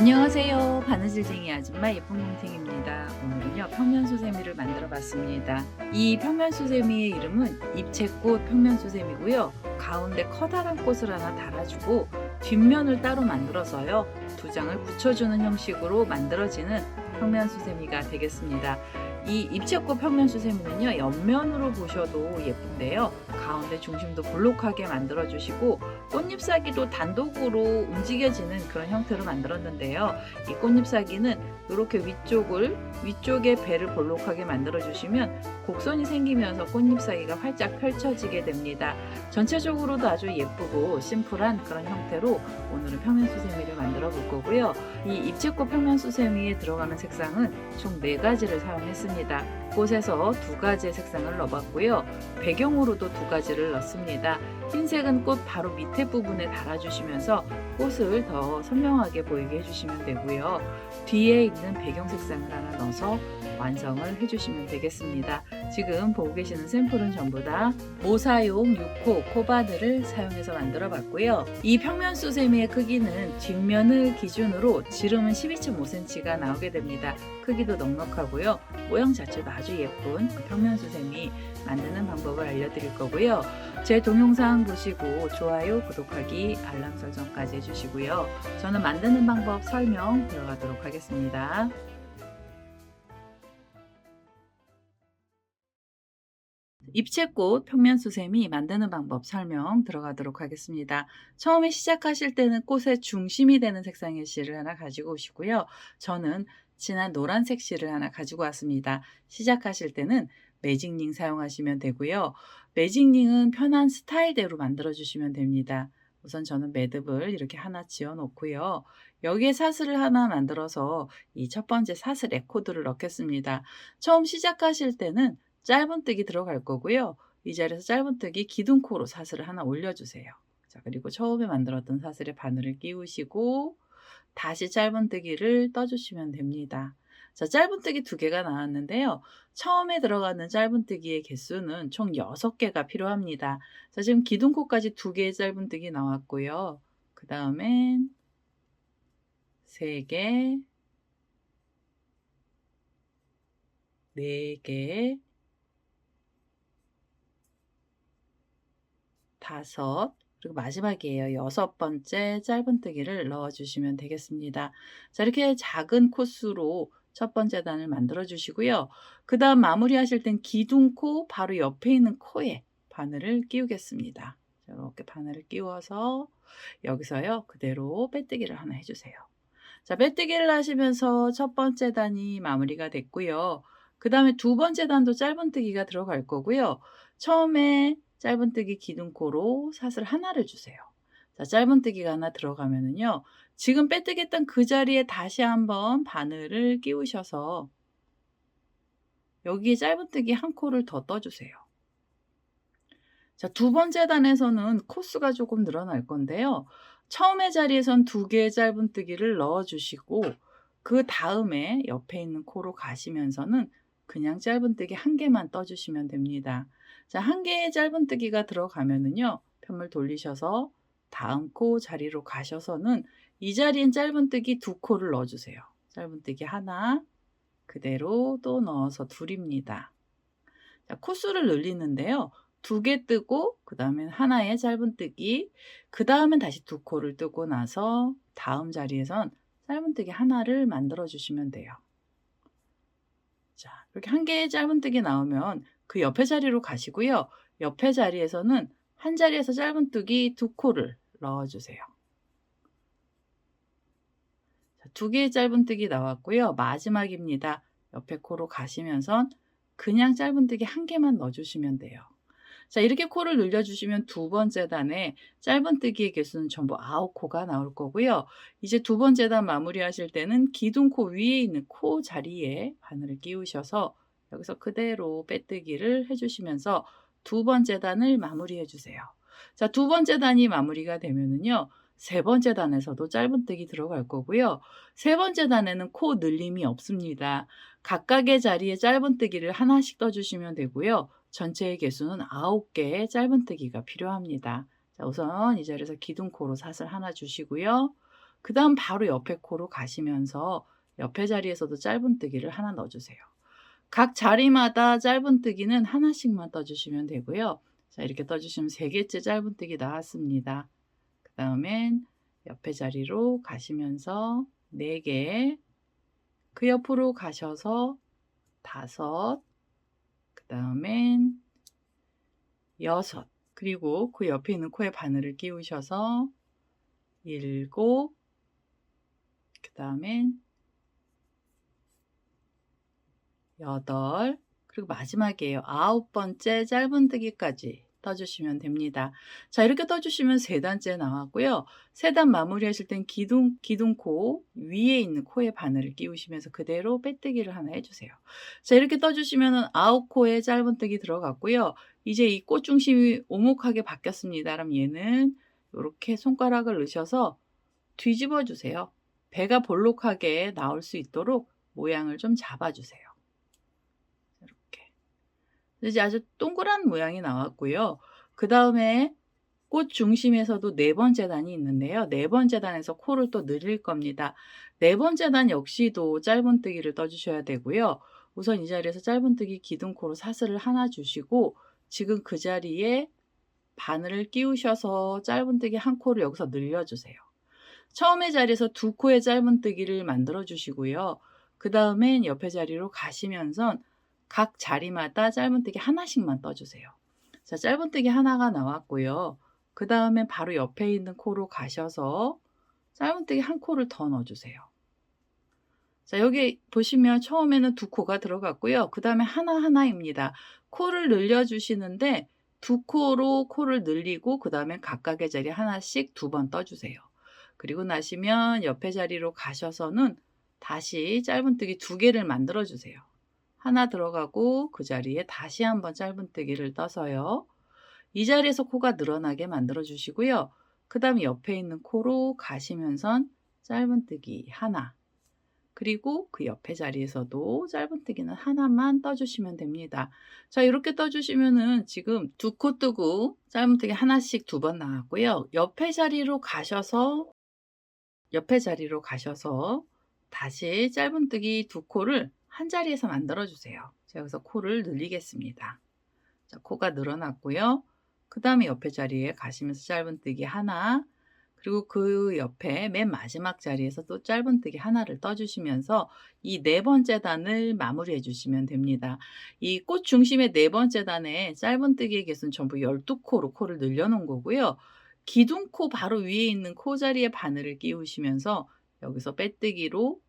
안녕하세요. 바느질쟁이 아줌마 예쁜 곰탱입니다. 오늘은요 평면수세미를 만들어 봤습니다. 이 평면수세미의 이름은 입체꽃 평면수세미고요. 가운데 커다란 꽃을 하나 달아주고 뒷면을 따로 만들어서요 두 장을 붙여주는 형식으로 만들어지는 평면수세미가 되겠습니다. 이 입체꽃 평면수세미는요 옆면으로 보셔도 예쁜데요. 가운데 중심도 볼록하게 만들어 주시고 꽃잎사귀도 단독으로 움직여지는 그런 형태로 만들었는데요. 이 꽃잎사귀는 이렇게 위쪽에 배를 볼록하게 만들어 주시면 곡선이 생기면서 꽃잎사귀가 활짝 펼쳐지게 됩니다. 전체적으로도 아주 예쁘고 심플한 그런 형태로 오늘은 평면수세미를 만들어 볼 거고요. 이 입체꽃 평면수세미에 들어가는 색상은 총 4가지를 사용했습니다. 꽃에서 2가지의 색상을 넣어봤고요. 배경으로도 2가지를 넣습니다. 흰색은 꽃 바로 밑에 부분에 달아주시면서 꽃을 더 선명하게 보이게 해주시면 되고요. 뒤에 있는 배경 색상을 하나 넣어서 완성을 해주시면 되겠습니다. 지금 보고 계시는 샘플은 전부 다 모사용 6호 코바늘을 사용해서 만들어 봤고요. 이 평면수세미의 크기는 뒷면을 기준으로 지름은 12.5cm가 나오게 됩니다. 크기도 넉넉하고요. 모양 자체도 아주 예쁜 평면수세미 만드는 방법을 알려드릴 거고요. 제 동영상 보시고 좋아요, 구독하기, 알람 설정까지 해주시고요. 저는 만드는 방법 설명 들어가도록 하겠습니다. 입체꽃 평면수세미 만드는 방법 설명 들어가도록 하겠습니다. 처음에 시작하실 때는 꽃의 중심이 되는 색상의 실을 하나 가지고 오시고요. 저는 진한 노란색 실을 하나 가지고 왔습니다. 시작하실 때는 매직링 사용하시면 되고요. 매직링은 편한 스타일대로 만들어 주시면 됩니다. 우선 저는 매듭을 이렇게 하나 지어 놓고요. 여기에 사슬을 하나 만들어서 이 첫 번째 사슬 코드를 넣겠습니다. 처음 시작하실 때는 짧은뜨기 들어갈 거고요. 이 자리에서 짧은뜨기 기둥코로 사슬을 하나 올려주세요. 자, 그리고 처음에 만들었던 사슬에 바늘을 끼우시고 다시 짧은뜨기를 떠주시면 됩니다. 자, 짧은뜨기 2개가 나왔는데요. 처음에 들어가는 짧은뜨기의 개수는 총 6개가 필요합니다. 자, 지금 기둥코까지 2개의 짧은뜨기 나왔고요. 그 다음엔 3개, 4개, 5, 그리고 마지막이에요. 6번째 짧은뜨기를 넣어주시면 되겠습니다. 자, 이렇게 작은 코스로 첫 번째 단을 만들어 주시고요. 그 다음 마무리하실 땐 기둥코 바로 옆에 있는 코에 바늘을 끼우겠습니다. 이렇게 바늘을 끼워서 여기서요 그대로 빼뜨기를 하나 해주세요. 자, 빼뜨기를 하시면서 첫 번째 단이 마무리가 됐고요. 그 다음에 2번째 단도 짧은뜨기가 들어갈 거고요. 처음에 짧은뜨기 기둥코로 사슬 하나를 주세요. 자, 짧은뜨기가 하나 들어가면은요. 지금 빼뜨기 했던 그 자리에 다시 한번 바늘을 끼우셔서 여기에 짧은뜨기 한 코를 더 떠주세요. 자, 2번째 단에서는 코스가 조금 늘어날 건데요. 처음의 자리에선 2개의 짧은뜨기를 넣어주시고 그 다음에 옆에 있는 코로 가시면서는 그냥 짧은뜨기 1개만 떠주시면 됩니다. 자, 1개의 짧은뜨기가 들어가면은요. 편물 돌리셔서 다음 코 자리로 가셔서는 이 자리엔 짧은뜨기 2코를 넣어주세요. 짧은뜨기 하나 그대로 또 넣어서 둘입니다. 자, 코수를 늘리는데요. 2개 뜨고 그 다음엔 하나의 짧은뜨기, 그 다음엔 다시 2코를 뜨고 나서 다음 자리에선 짧은뜨기 하나를 만들어 주시면 돼요. 자, 이렇게 1개의 짧은뜨기 나오면 그 옆에 자리로 가시고요. 옆에 자리에서는 한 자리에서 짧은뜨기 2코를 넣어주세요. 2개의 짧은뜨기 나왔고요. 마지막입니다. 옆에 코로 가시면서 그냥 짧은뜨기 1개만 넣어주시면 돼요. 자, 이렇게 코를 늘려주시면 2번째 단에 짧은뜨기의 개수는 전부 9코가 나올 거고요. 이제 2번째 단 마무리하실 때는 기둥코 위에 있는 코 자리에 바늘을 끼우셔서 여기서 그대로 빼뜨기를 해주시면서 2번째 단을 마무리해 주세요. 자, 2번째 단이 마무리가 되면은요. 3번째 단에서도 짧은뜨기 들어갈 거고요. 3번째 단에는 코 늘림이 없습니다. 각각의 자리에 짧은뜨기를 하나씩 떠주시면 되고요. 전체의 개수는 9개의 짧은뜨기가 필요합니다. 자, 우선 이 자리에서 기둥코로 사슬 하나 주시고요. 그 다음 바로 옆에 코로 가시면서 옆에 자리에서도 짧은뜨기를 하나 넣어주세요. 각 자리마다 짧은뜨기는 하나씩만 떠주시면 되고요. 자, 이렇게 떠주시면 3개째 짧은뜨기 나왔습니다. 그 다음엔 옆에 자리로 가시면서 4개, 그 옆으로 가셔서 5, 그 다음엔 6, 그리고 그 옆에 있는 코에 바늘을 끼우셔서 7, 그 다음엔 8, 그리고 마지막이에요. 9번째 짧은뜨기까지 떠주시면 됩니다. 자, 이렇게 떠주시면 3단째 나왔고요. 3단 마무리하실 땐 기둥코 위에 있는 코에 바늘을 끼우시면서 그대로 빼뜨기를 하나 해주세요. 자, 이렇게 떠주시면 9코에 짧은뜨기 들어갔고요. 이제 이 꽃 중심이 오목하게 바뀌었습니다. 그럼 얘는 이렇게 손가락을 넣으셔서 뒤집어 주세요. 배가 볼록하게 나올 수 있도록 모양을 좀 잡아주세요. 이렇게. 이제 아주 동그란 모양이 나왔고요. 그 다음에 꽃 중심에서도 4번째 단이 있는데요. 4번째 단에서 코를 또 늘릴 겁니다. 4번째 단 역시도 짧은뜨기를 떠주셔야 되고요. 우선 이 자리에서 짧은뜨기 기둥코로 사슬을 하나 주시고 지금 그 자리에 바늘을 끼우셔서 짧은뜨기 한 코를 여기서 늘려주세요. 처음에 자리에서 2코의 짧은뜨기를 만들어 주시고요. 그 다음엔 옆에 자리로 가시면서 각 자리마다 짧은뜨기 하나씩만 떠주세요. 자, 짧은뜨기 하나가 나왔고요. 그 다음에 바로 옆에 있는 코로 가셔서 짧은뜨기 한 코를 더 넣어주세요. 자, 여기 보시면 처음에는 2코가 들어갔고요. 그 다음에 하나하나입니다. 코를 늘려주시는데 2코로 코를 늘리고 그 다음에 각각의 자리 하나씩 2번 떠주세요. 그리고 나시면 옆에 자리로 가셔서는 다시 짧은뜨기 2개를 만들어 주세요. 하나 들어가고 그 자리에 다시 한번 짧은뜨기를 떠서요. 이 자리에서 코가 늘어나게 만들어 주시고요. 그 다음에 옆에 있는 코로 가시면서 짧은뜨기 하나, 그리고 그 옆에 자리에서도 짧은뜨기는 하나만 떠주시면 됩니다. 자, 이렇게 떠주시면은 지금 2코 뜨고 짧은뜨기 하나씩 2번 나왔고요. 옆에 자리로 가셔서 다시 짧은뜨기 2코를 한 자리에서 만들어 주세요. 자, 여기서 코를 늘리겠습니다. 자, 코가 늘어났고요. 그 다음에 옆에 자리에 가시면서 짧은뜨기 하나, 그리고 그 옆에 맨 마지막 자리에서 또 짧은뜨기 하나를 떠주시면서 이 4번째 단을 마무리해 주시면 됩니다. 이 꽃 중심의 4번째 단에 짧은뜨기의 개수는 전부 12코로 코를 늘려놓은 거고요. 기둥코 바로 위에 있는 코 자리에 바늘을 끼우시면서 여기서 빼뜨기로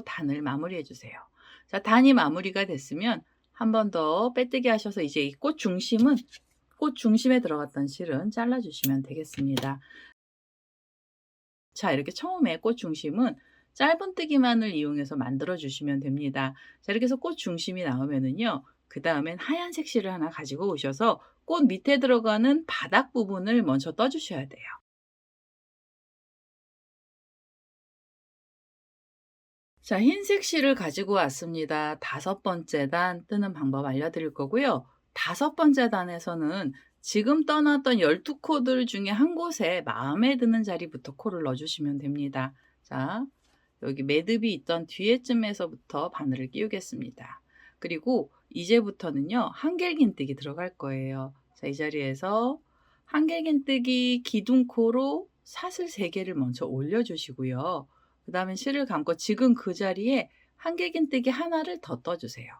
단을 마무리해 주세요. 자, 단이 마무리가 됐으면 한 번 더 빼뜨기 하셔서 이제 이 꽃 중심에 들어갔던 실은 잘라 주시면 되겠습니다. 자, 이렇게 처음에 꽃 중심은 짧은뜨기만을 이용해서 만들어 주시면 됩니다. 자, 이렇게 해서 꽃 중심이 나오면은요. 그 다음엔 하얀색 실을 하나 가지고 오셔서 꽃 밑에 들어가는 바닥 부분을 먼저 떠 주셔야 돼요. 자, 흰색 실을 가지고 왔습니다. 5번째 단 뜨는 방법 알려드릴 거고요. 5번째 단에서는 지금 떠났던 12코들 중에 한 곳에 마음에 드는 자리부터 코를 넣어주시면 됩니다. 자, 여기 매듭이 있던 뒤에쯤에서부터 바늘을 끼우겠습니다. 그리고 이제부터는요, 한길긴뜨기 들어갈 거예요. 자, 이 자리에서 한길긴뜨기 기둥코로 사슬 3개를 먼저 올려주시고요. 그 다음에 실을 감고 지금 그 자리에 한길긴뜨기 하나를 더 떠주세요.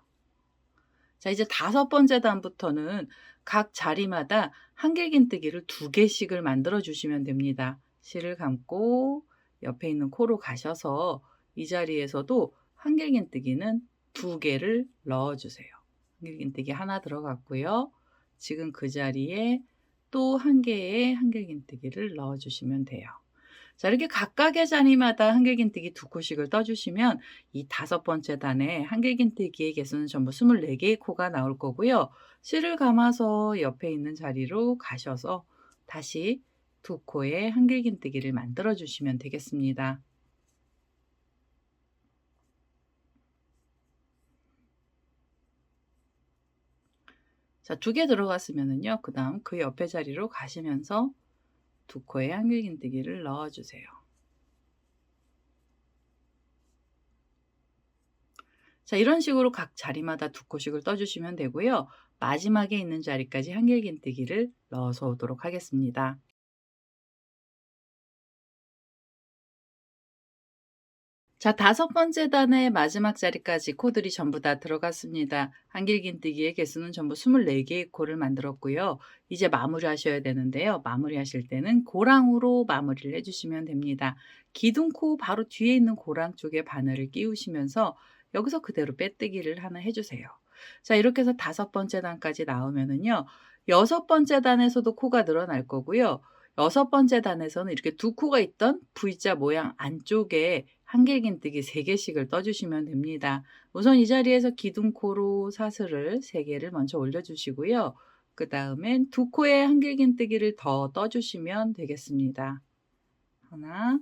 자, 이제 5번째 단부터는 각 자리마다 한길긴뜨기를 2개씩을 만들어 주시면 됩니다. 실을 감고 옆에 있는 코로 가셔서 이 자리에서도 한길긴뜨기는 2개를 넣어주세요. 한길긴뜨기 하나 들어갔고요. 지금 그 자리에 또 1개의 한길긴뜨기를 넣어주시면 돼요. 자, 이렇게 각각의 자리마다 한길긴뜨기 2코씩을 떠주시면 이 5번째 단에 한길긴뜨기의 개수는 전부 24개의 코가 나올 거고요. 실을 감아서 옆에 있는 자리로 가셔서 다시 2코의 한길긴뜨기를 만들어 주시면 되겠습니다. 자, 2개 들어갔으면은요. 그 다음 그 옆에 자리로 가시면서 두 코에 한길긴뜨기를 넣어주세요. 자, 이런 식으로 각 자리마다 두 코씩을 떠주시면 되고요. 마지막에 있는 자리까지 한길긴뜨기를 넣어서 오도록 하겠습니다. 자, 다섯 번째 단의 마지막 자리까지 코들이 전부 다 들어갔습니다. 한길긴뜨기의 개수는 전부 24개의 코를 만들었고요. 이제 마무리하셔야 되는데요. 마무리하실 때는 고랑으로 마무리를 해주시면 됩니다. 기둥코 바로 뒤에 있는 고랑 쪽에 바늘을 끼우시면서 여기서 그대로 빼뜨기를 하나 해주세요. 자, 이렇게 해서 다섯 번째 단까지 나오면은요. 여섯 번째 단에서도 코가 늘어날 거고요. 여섯 번째 단에서는 이렇게 두 코가 있던 V자 모양 안쪽에 한길긴뜨기 3개씩을 떠주시면 됩니다. 우선 이 자리에서 기둥코로 사슬을 3개를 먼저 올려주시고요. 그 다음엔 두 코에 한길긴뜨기를 더 떠주시면 되겠습니다. 하나,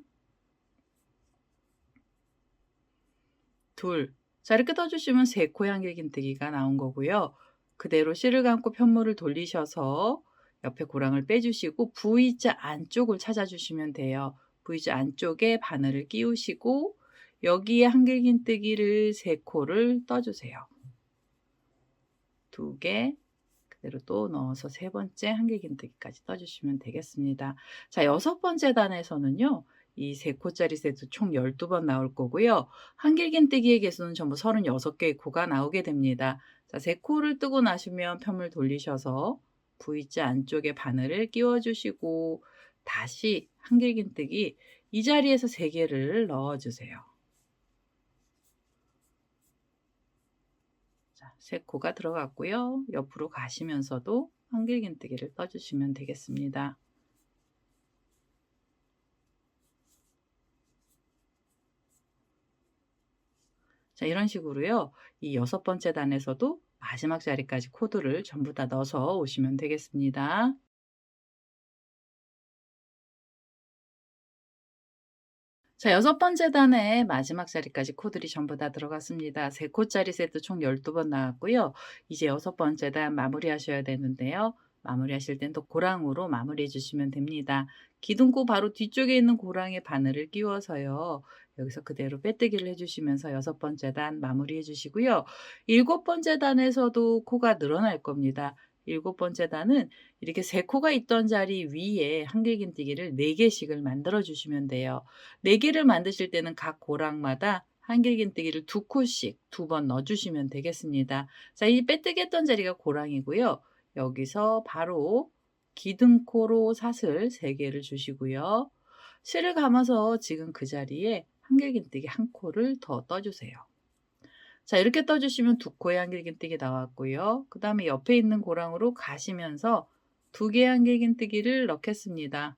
둘. 자, 이렇게 떠주시면 3코의 한길긴뜨기가 나온 거고요. 그대로 실을 감고 편물을 돌리셔서 옆에 고랑을 빼주시고 V자 안쪽을 찾아주시면 돼요. V자 안쪽에 바늘을 끼우시고 여기에 한길긴뜨기를 3코를 떠주세요. 2개 그대로 또 넣어서 세 번째 한길긴뜨기까지 떠주시면 되겠습니다. 자, 여섯 번째 단에서는요. 이 3코짜리 세트 총 12번 나올 거고요. 한길긴뜨기의 개수는 전부 36개의 코가 나오게 됩니다. 자, 3코를 뜨고 나시면 편물 돌리셔서 V자 안쪽에 바늘을 끼워주시고 다시 한길긴뜨기 이 자리에서 3개를 넣어주세요. 자, 3코가 들어갔고요. 옆으로 가시면서도 한길긴뜨기를 떠주시면 되겠습니다. 자, 이런 식으로요. 이 여섯 번째 단에서도 마지막 자리까지 코드를 전부 다 넣어서 오시면 되겠습니다. 자, 여섯 번째 단의 마지막 자리까지 코들이 전부 다 들어갔습니다. 3코짜리 세트 총 12번 나왔고요. 이제 여섯 번째 단 마무리하셔야 되는데요. 마무리하실 땐 또 고랑으로 마무리해 주시면 됩니다. 기둥코 바로 뒤쪽에 있는 고랑에 바늘을 끼워서요. 여기서 그대로 빼뜨기를 해주시면서 여섯 번째 단 마무리해 주시고요. 일곱 번째 단에서도 코가 늘어날 겁니다. 일곱 번째 단은 이렇게 3코가 있던 자리 위에 한길긴뜨기를 4개씩을 만들어 주시면 돼요. 4개를 만드실 때는 각 고랑마다 한길긴뜨기를 2코씩 2번 넣어주시면 되겠습니다. 자, 이 빼뜨기 했던 자리가 고랑이고요. 여기서 바로 기둥코로 사슬 3개를 주시고요. 실을 감아서 지금 그 자리에 한길긴뜨기 1코를 더 떠주세요. 자, 이렇게 떠주시면 2코의 한길긴뜨기 나왔고요. 그 다음에 옆에 있는 고랑으로 가시면서 2개의 한길긴뜨기를 넣겠습니다.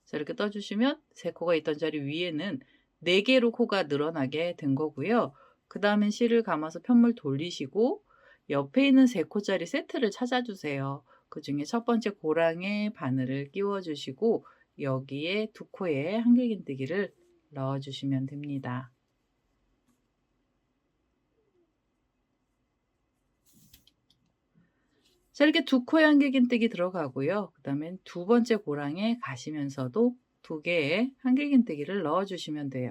자, 이렇게 떠주시면 3코가 있던 자리 위에는 4개로 코가 늘어나게 된 거고요. 그 다음엔 실을 감아서 편물 돌리시고 옆에 있는 3코짜리 세트를 찾아주세요. 그 중에 첫 번째 고랑에 바늘을 끼워주시고 여기에 2코의 한길긴뜨기를 넣어주시면 됩니다. 자, 이렇게 2코의 한길긴뜨기 들어가고요. 그 다음엔 두 번째 고랑에 가시면서도 2개의 한길긴뜨기를 넣어주시면 돼요.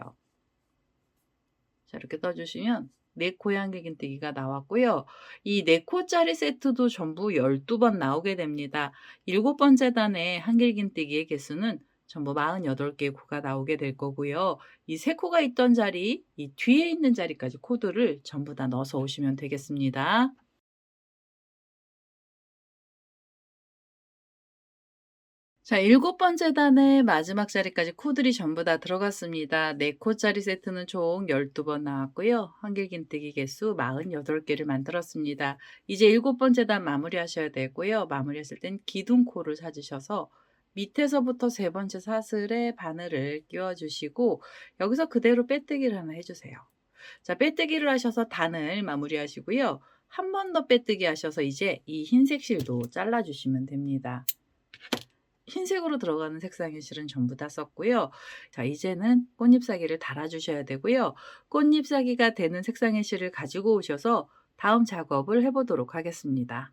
자, 이렇게 떠주시면 4코의 한길긴뜨기가 나왔고요. 이 4코짜리 세트도 전부 12번 나오게 됩니다. 일곱 번째 단의 한길긴뜨기의 개수는 전부 48개의 코가 나오게 될 거고요. 이 3코가 있던 자리, 이 뒤에 있는 자리까지 코드를 전부 다 넣어서 오시면 되겠습니다. 자, 일곱 번째 단의 마지막 자리까지 코들이 전부 다 들어갔습니다. 4코짜리 세트는 총 12번 나왔고요. 한길긴뜨기 개수 48개를 만들었습니다. 이제 일곱 번째 단 마무리하셔야 되고요. 마무리하실 땐 기둥코를 찾으셔서 밑에서부터 세 번째 사슬에 바늘을 끼워주시고 여기서 그대로 빼뜨기를 하나 해주세요. 자, 빼뜨기를 하셔서 단을 마무리하시고요. 한 번 더 빼뜨기 하셔서 이제 이 흰색 실도 잘라주시면 됩니다. 흰색으로 들어가는 색상의 실은 전부 다 썼고요. 자, 이제는 꽃잎사기를 달아주셔야 되고요. 꽃잎사기가 되는 색상의 실을 가지고 오셔서 다음 작업을 해보도록 하겠습니다.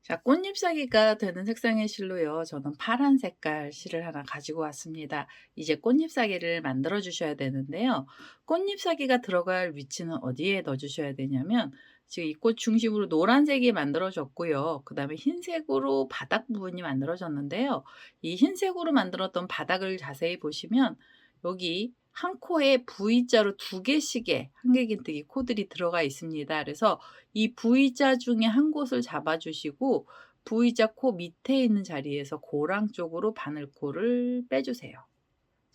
자, 꽃잎사귀가 되는 색상의 실로요. 저는 파란 색깔 실을 하나 가지고 왔습니다. 이제 꽃잎사귀를 만들어 주셔야 되는데요. 꽃잎사귀가 들어갈 위치는 어디에 넣어 주셔야 되냐면 지금 이 꽃 중심으로 노란색이 만들어졌고요. 그다음에 흰색으로 바닥 부분이 만들어졌는데요. 이 흰색으로 만들었던 바닥을 자세히 보시면 여기 한 코에 V자로 두 개씩의 한길긴뜨기 코들이 들어가 있습니다. 그래서 이 V자 중에 한 곳을 잡아 주시고 V자 코 밑에 있는 자리에서 고랑 쪽으로 바늘코를 빼주세요.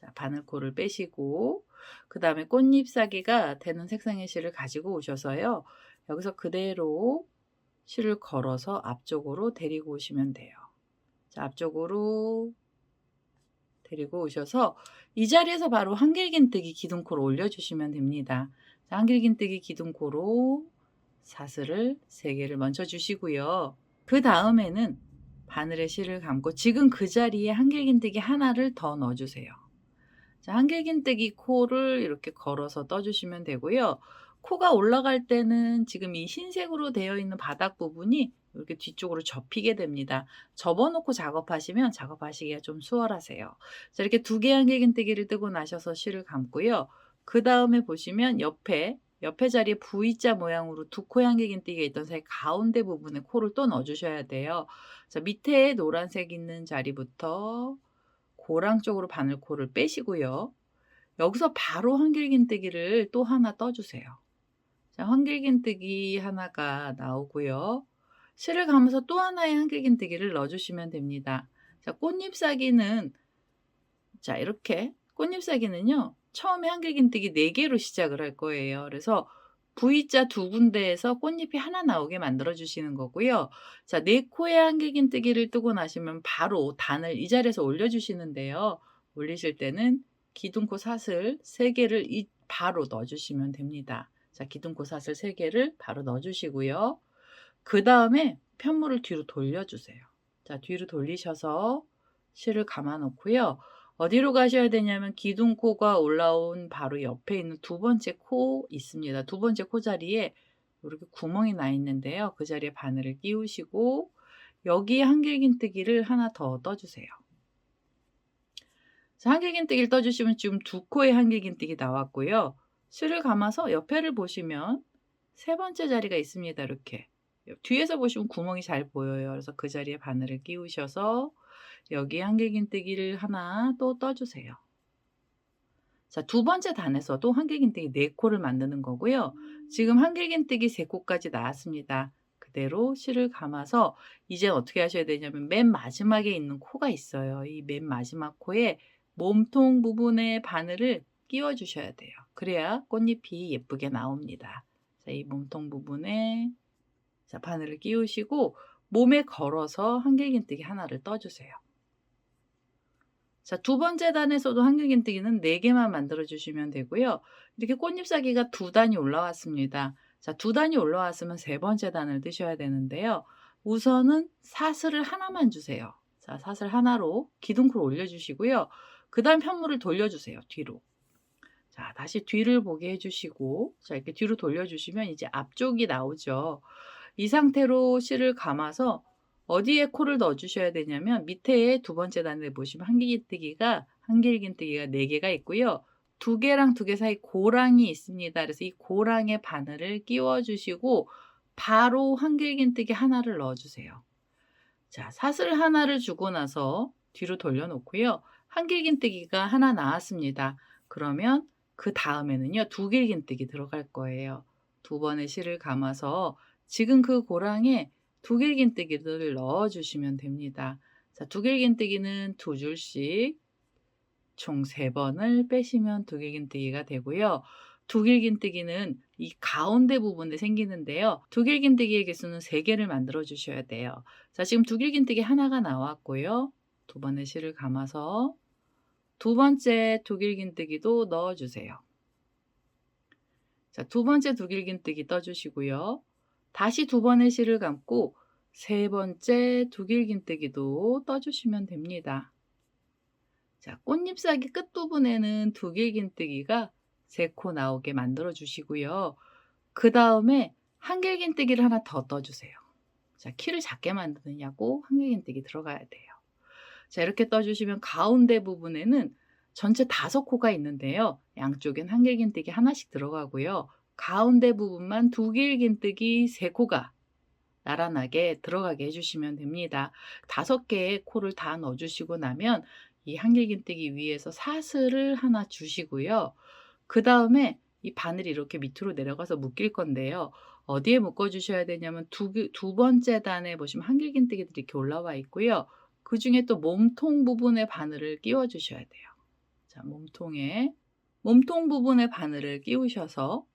자, 바늘코를 빼시고 그다음에 꽃잎사귀가 되는 색상의 실을 가지고 오셔서요. 여기서 그대로 실을 걸어서 앞쪽으로 데리고 오시면 돼요. 자, 앞쪽으로 데리고 오셔서 이 자리에서 바로 한길긴뜨기 기둥코를 올려주시면 됩니다. 자, 한길긴뜨기 기둥코로 사슬을 3개를 먼저 주시고요. 그 다음에는 바늘에 실을 감고 지금 그 자리에 한길긴뜨기 하나를 더 넣어주세요. 자, 한길긴뜨기 코를 이렇게 걸어서 떠주시면 되고요. 코가 올라갈 때는 지금 이 흰색으로 되어 있는 바닥 부분이 이렇게 뒤쪽으로 접히게 됩니다. 접어놓고 작업하시면 작업하시기가 좀 수월하세요. 자, 이렇게 2개의 한길긴뜨기를 뜨고 나셔서 실을 감고요. 그 다음에 보시면 옆에 자리에 V자 모양으로 2코의 한길긴뜨기가 있던 사이 가운데 부분에 코를 또 넣어주셔야 돼요. 자, 밑에 노란색 있는 자리부터 고랑 쪽으로 바늘코를 빼시고요. 여기서 바로 한길긴뜨기를 또 하나 떠주세요. 자, 한길긴뜨기 하나가 나오고요. 실을 감아서 또 하나의 한길긴뜨기를 넣어주시면 됩니다. 자, 꽃잎사귀는 자, 이렇게 꽃잎사귀는요. 처음에 한길긴뜨기 4개로 시작을 할 거예요. 그래서 V자 2군데에서 꽃잎이 하나 나오게 만들어 주시는 거고요. 자, 4코의 한길긴뜨기를 뜨고 나시면 바로 단을 이 자리에서 올려 주시는데요. 올리실 때는 기둥코 사슬 3개를 바로 넣어 주시면 됩니다. 자, 기둥코 사슬 3개를 바로 넣어 주시고요. 그다음에 편물을 뒤로 돌려 주세요. 자, 뒤로 돌리셔서 실을 감아 놓고요. 어디로 가셔야 되냐면 기둥코가 올라온 바로 옆에 있는 2번째 코 있습니다. 2번째 코 자리에 이렇게 구멍이 나 있는데요. 그 자리에 바늘을 끼우시고 여기에 한길긴뜨기를 하나 더 떠주세요. 자, 한길긴뜨기를 떠주시면 지금 2코의 한길긴뜨기 나왔고요. 실을 감아서 옆에를 보시면 3번째 자리가 있습니다. 이렇게 뒤에서 보시면 구멍이 잘 보여요. 그래서 그 자리에 바늘을 끼우셔서 여기 한길긴뜨기를 하나 또 떠주세요. 자, 2번째 단에서도 한길긴뜨기 4코를 만드는 거고요. 지금 한길긴뜨기 3코까지 나왔습니다. 그대로 실을 감아서 이제 어떻게 하셔야 되냐면 맨 마지막에 있는 코가 있어요. 이 맨 마지막 코에 몸통 부분에 바늘을 끼워 주셔야 돼요. 그래야 꽃잎이 예쁘게 나옵니다. 자, 이 몸통 부분에 자, 바늘을 끼우시고 몸에 걸어서 한길긴뜨기 하나를 떠주세요. 자, 2번째 단에서도 한길긴뜨기는 4개만 만들어 주시면 되고요. 이렇게 꽃잎사귀가 2단이 올라왔습니다. 자, 2단이 올라왔으면 3번째 단을 뜨셔야 되는데요. 우선은 사슬을 하나만 주세요. 자, 사슬 하나로 기둥코를 올려주시고요. 그 다음 편물을 돌려주세요. 뒤로. 자, 다시 뒤를 보게 해주시고 자, 이렇게 뒤로 돌려주시면 이제 앞쪽이 나오죠. 이 상태로 실을 감아서 어디에 코를 넣어 주셔야 되냐면 밑에 2번째 단에 보시면 한길긴뜨기가 4개가 있고요. 2개랑 2개 사이 고랑이 있습니다. 그래서 이 고랑에 바늘을 끼워 주시고 바로 한길긴뜨기 하나를 넣어 주세요. 자, 사슬 하나를 주고 나서 뒤로 돌려 놓고요. 한길긴뜨기가 하나 나왔습니다. 그러면 그 다음에는요. 2길긴뜨기 들어갈 거예요. 2번의 실을 감아서 지금 그 고랑에 2길긴뜨기를 넣어 주시면 됩니다. 자, 2길긴뜨기는 2줄씩 총 3번을 빼시면 2길긴뜨기가 되고요. 2길긴뜨기는 이 가운데 부분에 생기는데요. 2길긴뜨기의 개수는 3개를 만들어 주셔야 돼요. 자, 지금 2길긴뜨기 하나가 나왔고요. 2번의 실을 감아서 2번째 2길긴뜨기도 넣어 주세요. 자, 2번째 2길긴뜨기 떠 주시고요. 다시 2번의 실을 감고 3번째 2길긴뜨기도 떠 주시면 됩니다. 자, 꽃잎사귀 끝부분에는 2길긴뜨기가 3코 나오게 만들어 주시고요. 그 다음에 한길긴뜨기를 하나 더 떠 주세요. 자, 키를 작게 만드느냐고 한길긴뜨기 들어가야 돼요. 자, 이렇게 떠주시면 가운데 부분에는 전체 5코가 있는데요. 양쪽엔 한길긴뜨기 하나씩 들어가고요. 가운데 부분만 두길긴뜨기 3코가 나란하게 들어가게 해주시면 됩니다. 5개의 코를 다 넣어주시고 나면 이 한길긴뜨기 위에서 사슬을 하나 주시고요. 그 다음에 이 바늘이 이렇게 밑으로 내려가서 묶일 건데요. 어디에 묶어주셔야 되냐면 두 번째 단에 보시면 한길긴뜨기들이 이렇게 올라와 있고요. 그 중에 또 몸통 부분에 바늘을 끼워 주셔야 돼요. 자, 몸통 부분에 바늘을 끼우셔서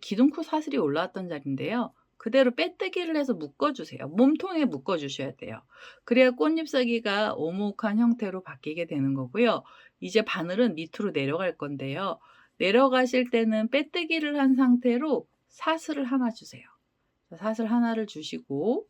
기둥코 사슬이 올라왔던 자리인데요. 그대로 빼뜨기를 해서 묶어주세요. 몸통에 묶어주셔야 돼요. 그래야 꽃잎사귀가 오목한 형태로 바뀌게 되는 거고요. 이제 바늘은 밑으로 내려갈 건데요. 내려가실 때는 빼뜨기를 한 상태로 사슬을 하나 주세요. 사슬 하나를 주시고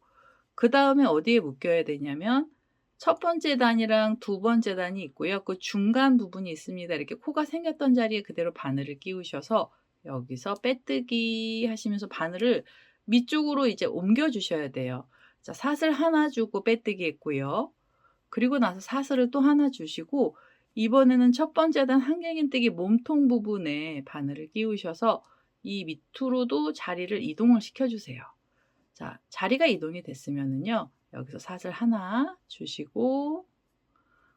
그 다음에 어디에 묶여야 되냐면 첫 번째 단이랑 두 번째 단이 있고요. 그 중간 부분이 있습니다. 이렇게 코가 생겼던 자리에 그대로 바늘을 끼우셔서 여기서 빼뜨기 하시면서 바늘을 밑쪽으로 이제 옮겨 주셔야 돼요. 자, 사슬 하나 주고 빼뜨기 했고요. 그리고 나서 사슬을 또 하나 주시고 이번에는 첫 번째 단 한길긴뜨기 몸통 부분에 바늘을 끼우셔서 이 밑으로도 자리를 이동을 시켜주세요. 자, 자리가 이동이 됐으면은요. 여기서 사슬 하나 주시고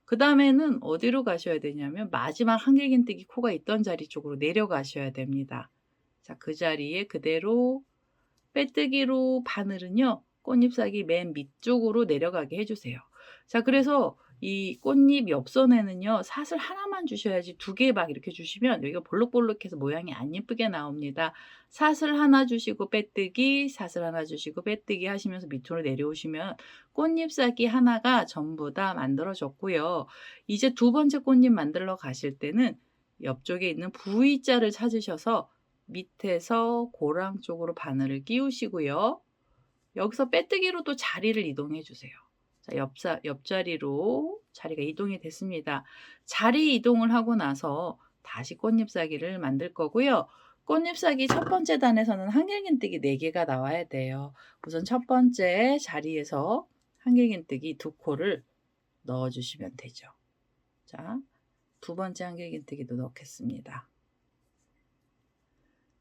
그 다음에는 어디로 가셔야 되냐면 마지막 한길긴뜨기 코가 있던 자리 쪽으로 내려가셔야 됩니다. 자, 그 자리에 그대로 빼뜨기로 바늘은요. 꽃잎사귀 맨 밑쪽으로 내려가게 해주세요. 자, 그래서 이 꽃잎 옆선에는요. 사슬 하나만 주셔야지 2개 막 이렇게 주시면 여기가 볼록볼록해서 모양이 안 예쁘게 나옵니다. 사슬 하나 주시고 빼뜨기, 사슬 하나 주시고 빼뜨기 하시면서 밑으로 내려오시면 꽃잎사귀 하나가 전부 다 만들어졌고요. 이제 두 번째 꽃잎 만들러 가실 때는 옆쪽에 있는 V자를 찾으셔서 밑에서 고랑 쪽으로 바늘을 끼우시고요. 여기서 빼뜨기로 또 자리를 이동해 주세요. 자, 옆자리로 자리가 이동이 됐습니다. 자리 이동을 하고 나서 다시 꽃잎사귀를 만들 거고요. 꽃잎사귀 첫 번째 단에서는 한길긴뜨기 4개가 나와야 돼요. 우선 첫 번째 자리에서 한길긴뜨기 2코를 넣어주시면 되죠. 자, 두 번째 한길긴뜨기도 넣겠습니다.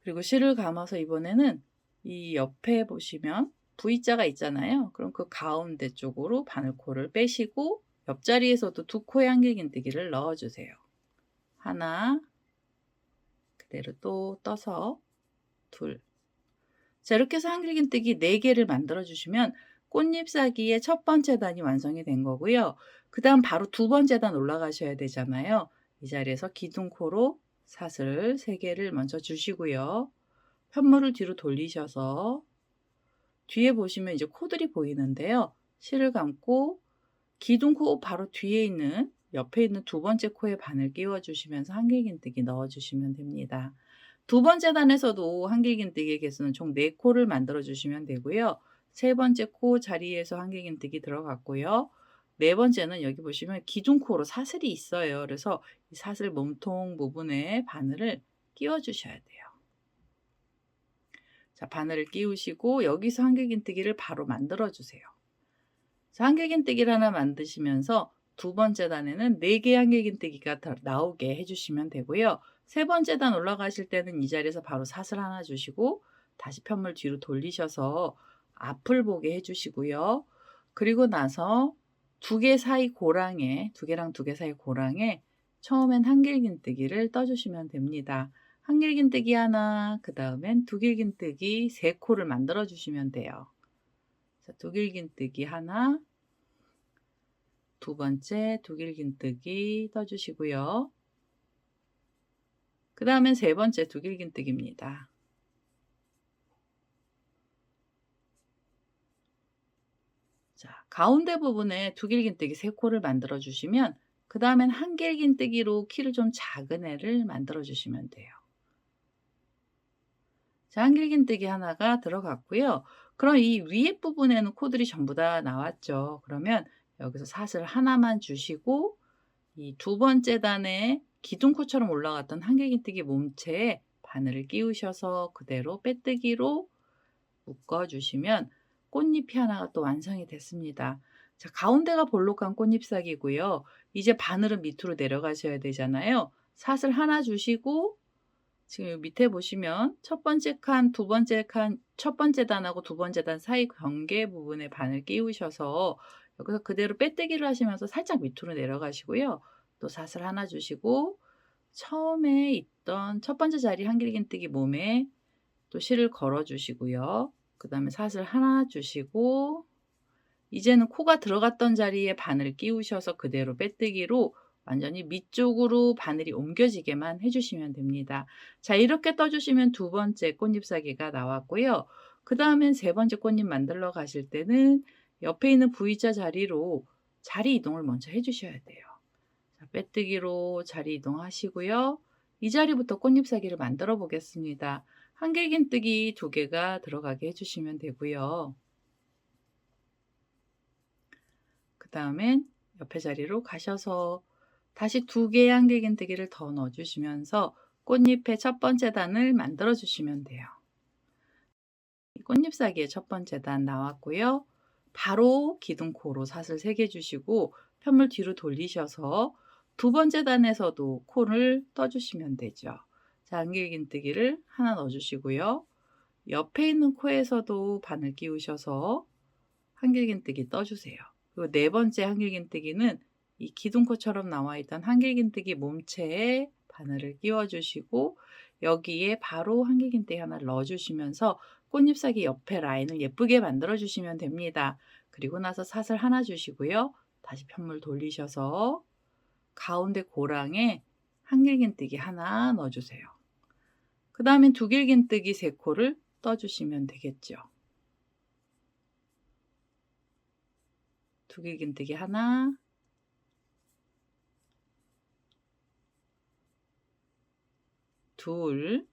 그리고 실을 감아서 이번에는 이 옆에 보시면 V자가 있잖아요. 그럼 그 가운데 쪽으로 바늘코를 빼시고 옆자리에서도 2코의 한길긴뜨기를 넣어주세요. 하나, 그대로 또 떠서 둘. 자, 이렇게 해서 한길긴뜨기 4개를 만들어 주시면 꽃잎사귀의 첫 번째 단이 완성이 된 거고요. 그 다음 바로 두 번째 단 올라가셔야 되잖아요. 이 자리에서 기둥코로 사슬 3개를 먼저 주시고요. 편물을 뒤로 돌리셔서 뒤에 보시면 이제 코들이 보이는데요. 실을 감고 기둥코 바로 뒤에 있는 옆에 있는 두 번째 코에 바늘 끼워주시면서 한길긴뜨기 넣어주시면 됩니다. 두 번째 단에서도 한길긴뜨기의 개수는 총 4코를 만들어 주시면 되고요. 세 번째 코 자리에서 한길긴뜨기 들어갔고요. 네 번째는 여기 보시면 기둥코로 사슬이 있어요. 그래서 이 사슬 몸통 부분에 바늘을 끼워 주셔야 돼요. 자, 바늘을 끼우시고 여기서 한길긴뜨기를 바로 만들어 주세요. 자, 한길긴뜨기를 하나 만드시면서 두 번째 단에는 4개의 한길긴뜨기가 나오게 해주시면 되고요. 세 번째 단 올라가실 때는 이 자리에서 바로 사슬 하나 주시고 다시 편물 뒤로 돌리셔서 앞을 보게 해주시고요. 그리고 나서 2개 사이 고랑에 2개랑 2개 사이 고랑에 처음엔 한길긴뜨기를 떠주시면 됩니다. 한길긴뜨기 하나, 그 다음엔 두길긴뜨기 3코를 만들어 주시면 돼요. 자, 두길긴뜨기 하나, 두 번째 두길긴뜨기 떠주시고요. 그 다음엔 세 번째 두길긴뜨기입니다. 자, 가운데 부분에 두길긴뜨기 3코를 만들어 주시면 그 다음엔 한길긴뜨기로 키를 좀 작은 애를 만들어 주시면 돼요. 자, 한길긴뜨기 하나가 들어갔고요. 그럼 이 위에 부분에는 코들이 전부 다 나왔죠. 그러면 여기서 사슬 하나만 주시고 이 두 번째 단에 기둥코처럼 올라갔던 한길긴뜨기 몸체에 바늘을 끼우셔서 그대로 빼뜨기로 묶어주시면 꽃잎이 하나가 또 완성이 됐습니다. 자, 가운데가 볼록한 꽃잎사귀고요. 이제 바늘은 밑으로 내려가셔야 되잖아요. 사슬 하나 주시고 지금 밑에 보시면 첫 번째 칸, 두 번째 칸, 첫 번째 단하고 두 번째 단 사이 경계 부분에 바늘 끼우셔서 여기서 그대로 빼뜨기를 하시면서 살짝 밑으로 내려가시고요. 또 사슬 하나 주시고 처음에 있던 첫 번째 자리 한길긴뜨기 몸에 또 실을 걸어 주시고요. 그 다음에 사슬 하나 주시고 이제는 코가 들어갔던 자리에 바늘 끼우셔서 그대로 빼뜨기로 완전히 밑쪽으로 바늘이 옮겨지게만 해주시면 됩니다. 자, 이렇게 떠주시면 두 번째 꽃잎사귀가 나왔고요. 그 다음엔 세 번째 꽃잎 만들러 가실 때는 옆에 있는 V자 자리로 자리 이동을 먼저 해주셔야 돼요. 자, 빼뜨기로 자리 이동하시고요. 이 자리부터 꽃잎사귀를 만들어 보겠습니다. 한길긴뜨기 두 개가 들어가게 해주시면 되고요. 그 다음엔 옆에 자리로 가셔서 다시 두 개의 한길긴뜨기를 더 넣어주시면서 꽃잎의 첫 번째 단을 만들어 주시면 돼요. 꽃잎사귀의 첫 번째 단 나왔고요. 바로 기둥코로 사슬 3개 주시고 편물 뒤로 돌리셔서 두 번째 단에서도 코를 떠주시면 되죠. 자, 한길긴뜨기를 하나 넣어주시고요. 옆에 있는 코에서도 바늘 끼우셔서 한길긴뜨기 떠주세요. 그리고 네 번째 한길긴뜨기는 이 기둥코처럼 나와 있던 한길긴뜨기 몸체에 바늘을 끼워주시고 여기에 바로 한길긴뜨기 하나를 넣어주시면서 꽃잎사귀 옆에 라인을 예쁘게 만들어 주시면 됩니다. 그리고 나서 사슬 하나 주시고요. 다시 편물 돌리셔서 가운데 고랑에 한길긴뜨기 하나 넣어주세요. 그 다음엔 두길긴뜨기 3코를 떠주시면 되겠죠. 두길긴뜨기 하나, 둘,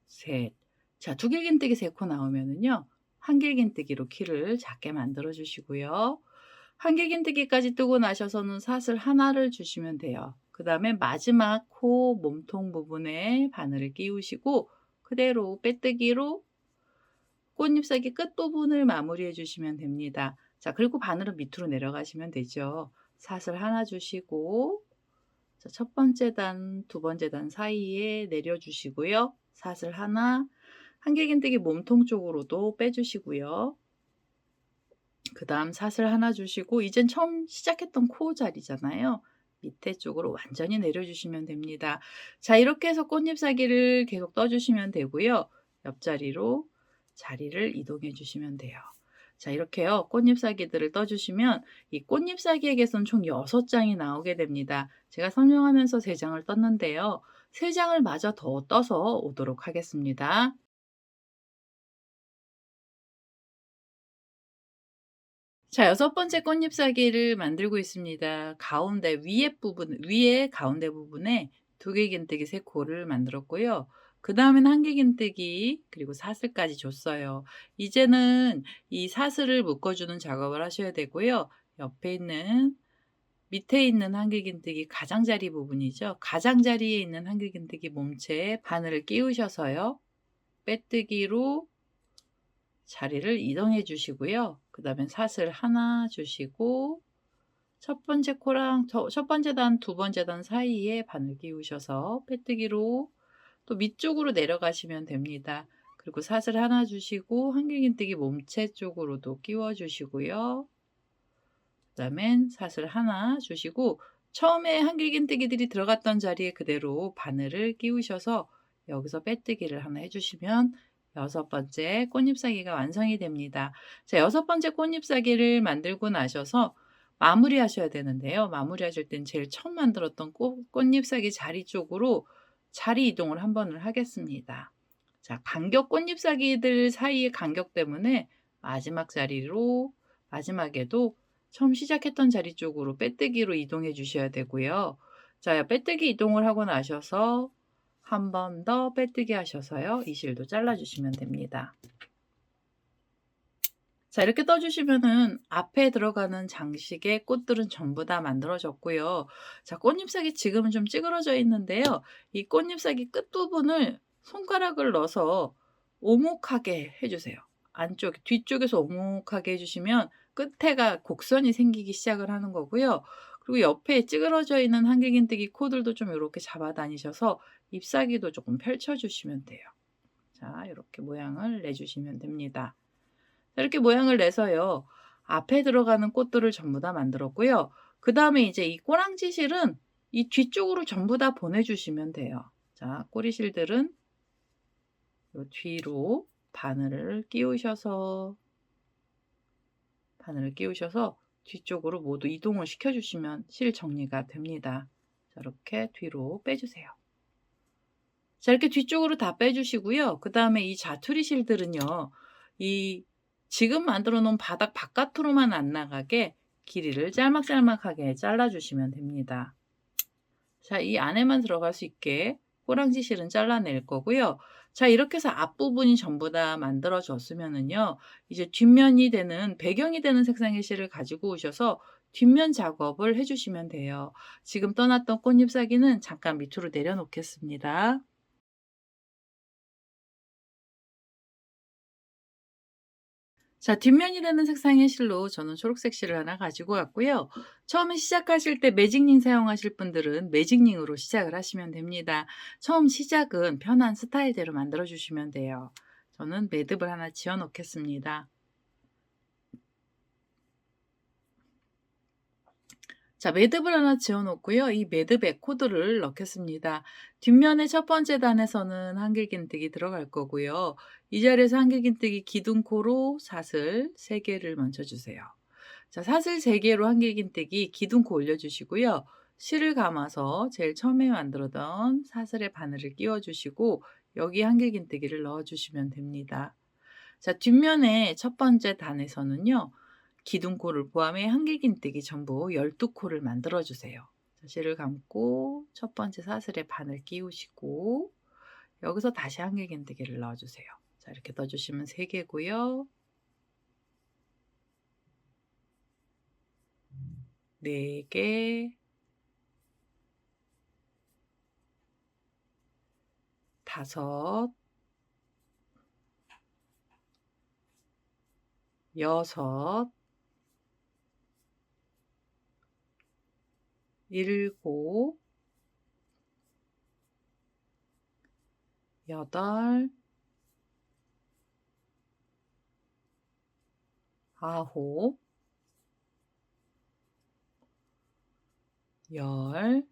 셋. 자, 두길긴뜨기 3코 나오면은요. 한길긴뜨기로 키를 작게 만들어 주시고요. 한길긴뜨기까지 뜨고 나셔서는 사슬 하나를 주시면 돼요. 그 다음에 마지막 코 몸통 부분에 바늘을 끼우시고 그대로 빼뜨기로 꽃잎사귀 끝부분을 마무리해 주시면 됩니다. 자, 그리고 바늘은 밑으로 내려가시면 되죠. 사슬 하나 주시고 자, 첫 번째 단, 두 번째 단 사이에 내려주시고요. 사슬 하나, 한길긴뜨기 몸통 쪽으로도 빼주시고요. 그 다음 사슬 하나 주시고 이젠 처음 시작했던 코 자리잖아요. 밑에 쪽으로 완전히 내려주시면 됩니다. 자, 이렇게 해서 꽃잎사귀를 계속 떠주시면 되고요. 옆자리로 자리를 이동해 주시면 돼요. 자, 이렇게요. 꽃잎사귀들을 떠주시면 이 꽃잎사귀에게선 총 6장이 나오게 됩니다. 제가 설명하면서 3장을 떴는데요. 3장을 마저 더 떠서 오도록 하겠습니다. 자, 6번째 꽃잎사귀를 만들고 있습니다. 가운데 위에 가운데 부분에 두길긴뜨기 3코를 만들었고요. 그 다음에는 한길긴뜨기 그리고 사슬까지 줬어요. 이제는 이 사슬을 묶어주는 작업을 하셔야 되고요. 옆에 있는 밑에 있는 한길긴뜨기 가장자리 부분이죠. 가장자리에 있는 한길긴뜨기 몸체에 바늘을 끼우셔서요. 빼뜨기로 자리를 이동해 주시고요. 그 다음에 사슬 하나 주시고 첫 번째 코랑 첫 번째 단, 두 번째 단 사이에 바늘 끼우셔서 빼뜨기로 또 밑쪽으로 내려가시면 됩니다. 그리고 사슬 하나 주시고 한길긴뜨기 몸체 쪽으로도 끼워 주시고요. 그 다음엔 사슬 하나 주시고 처음에 한길긴뜨기들이 들어갔던 자리에 그대로 바늘을 끼우셔서 여기서 빼뜨기를 하나 해주시면 6번째 꽃잎사귀가 완성이 됩니다. 자, 6번째 꽃잎사귀를 만들고 나셔서 마무리 하셔야 되는데요. 마무리 하실 땐 제일 처음 만들었던 꽃잎사귀 자리 쪽으로 자리 이동을 한 번을 하겠습니다. 자, 간격 꽃잎사귀들 사이의 간격 때문에 마지막 자리로 마지막에도 처음 시작했던 자리 쪽으로 빼뜨기로 이동해 주셔야 되고요. 자, 빼뜨기 이동을 하고 나셔서 한 번 더 빼뜨기 하셔서요. 이 실도 잘라 주시면 됩니다. 자, 이렇게 떠주시면은 앞에 들어가는 장식의 꽃들은 전부 다 만들어졌고요. 자, 꽃잎사귀 지금은 좀 찌그러져 있는데요. 이 꽃잎사귀 끝부분을 손가락을 넣어서 오목하게 해주세요. 안쪽, 뒤쪽에서 오목하게 해주시면 끝에가 곡선이 생기기 시작을 하는 거고요. 그리고 옆에 찌그러져 있는 한길긴뜨기 코들도 좀 이렇게 잡아 다니셔서 잎사귀도 조금 펼쳐주시면 돼요. 자, 이렇게 모양을 내주시면 됩니다. 이렇게 모양을 내서요. 앞에 들어가는 꽃들을 전부 다 만들었고요. 그다음에 이제 이 꼬랑지실은 이 뒤쪽으로 전부 다 보내주시면 돼요. 자, 꼬리실들은 요 뒤로 바늘을 끼우셔서 뒤쪽으로 모두 이동을 시켜주시면 실 정리가 됩니다. 자, 이렇게 뒤로 빼주세요. 자, 이렇게 뒤쪽으로 다 빼주시고요. 그 다음에 이 자투리 실들은요. 이 지금 만들어 놓은 바닥 바깥으로만 안 나가게 길이를 짤막짤막하게 잘라주시면 됩니다. 자, 이 안에만 들어갈 수 있게 꼬랑지 실은 잘라낼 거고요. 자, 이렇게 해서 앞부분이 전부 다 만들어졌으면은요. 이제 뒷면이 되는, 배경이 되는 색상의 실을 가지고 오셔서 뒷면 작업을 해주시면 돼요. 지금 떠났던 꽃잎사귀는 잠깐 밑으로 내려놓겠습니다. 자, 뒷면이 되는 색상의 실로 저는 초록색 실을 하나 가지고 왔고요. 처음에 시작하실 때 매직링 사용하실 분들은 매직링으로 시작을 하시면 됩니다. 처음 시작은 편한 스타일대로 만들어 주시면 돼요. 저는 매듭을 하나 지어 놓겠습니다. 자, 매듭을 하나 지어 놓고요. 이 매듭에 코드를 넣겠습니다. 뒷면의 첫 번째 단에서는 한길긴뜨기 들어갈 거고요. 이 자리에서 한길긴뜨기 기둥코로 사슬 3개를 먼저 주세요. 자, 사슬 3개로 한길긴뜨기 기둥코 올려주시고요. 실을 감아서 제일 처음에 만들었던 사슬의 바늘을 끼워주시고 여기 한길긴뜨기를 넣어주시면 됩니다. 자, 뒷면의 첫 번째 단에서는요. 기둥코를 포함해 한길긴뜨기 전부 12코를 만들어 주세요. 자, 실을 감고 첫 번째 사슬에 바늘 끼우시고 여기서 다시 한길긴뜨기를 넣어 주세요. 자, 이렇게 넣어 주시면 3개고요. 4개, 5, 6, 7, 8, 9, 10,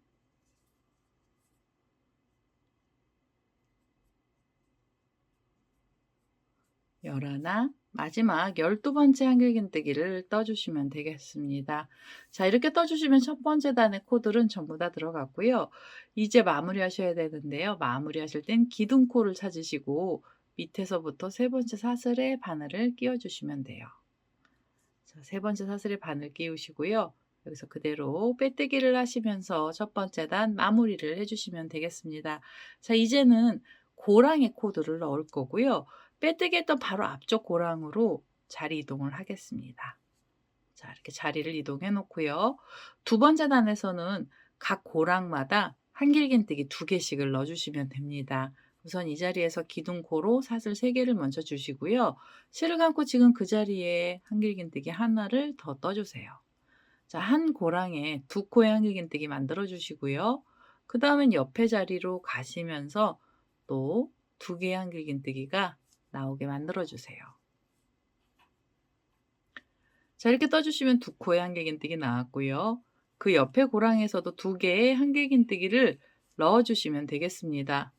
11, 마지막 12번째 한길긴뜨기를 떠주시면 되겠습니다. 자, 이렇게 떠주시면 첫 번째 단의 코들은 전부 다 들어갔고요. 이제 마무리 하셔야 되는데요. 마무리 하실 땐 기둥코를 찾으시고 밑에서부터 세 번째 사슬에 바늘을 끼워 주시면 돼요. 자, 세 번째 사슬에 바늘 끼우시고요. 여기서 그대로 빼뜨기를 하시면서 첫 번째 단 마무리를 해주시면 되겠습니다. 자, 이제는 고랑의 코드를 넣을 거고요. 빼뜨기 했던 바로 앞쪽 고랑으로 자리 이동을 하겠습니다. 자, 이렇게 자리를 이동해 놓고요. 두 번째 단에서는 각 고랑마다 한길긴뜨기 2개씩을 넣어주시면 됩니다. 우선 이 자리에서 기둥코로 사슬 3개를 먼저 주시고요. 실을 감고 지금 그 자리에 한길긴뜨기 하나를 더 떠주세요. 자, 한 고랑에 2코의 한길긴뜨기 만들어 주시고요. 그 다음엔 옆에 자리로 가시면서 또 2개의 한길긴뜨기가 나오게 만들어 주세요. 자, 이렇게 떠주시면 2코의 한길긴뜨기 나왔고요. 그 옆에 고랑에서도 2개의 한길긴뜨기를 넣어주시면 되겠습니다.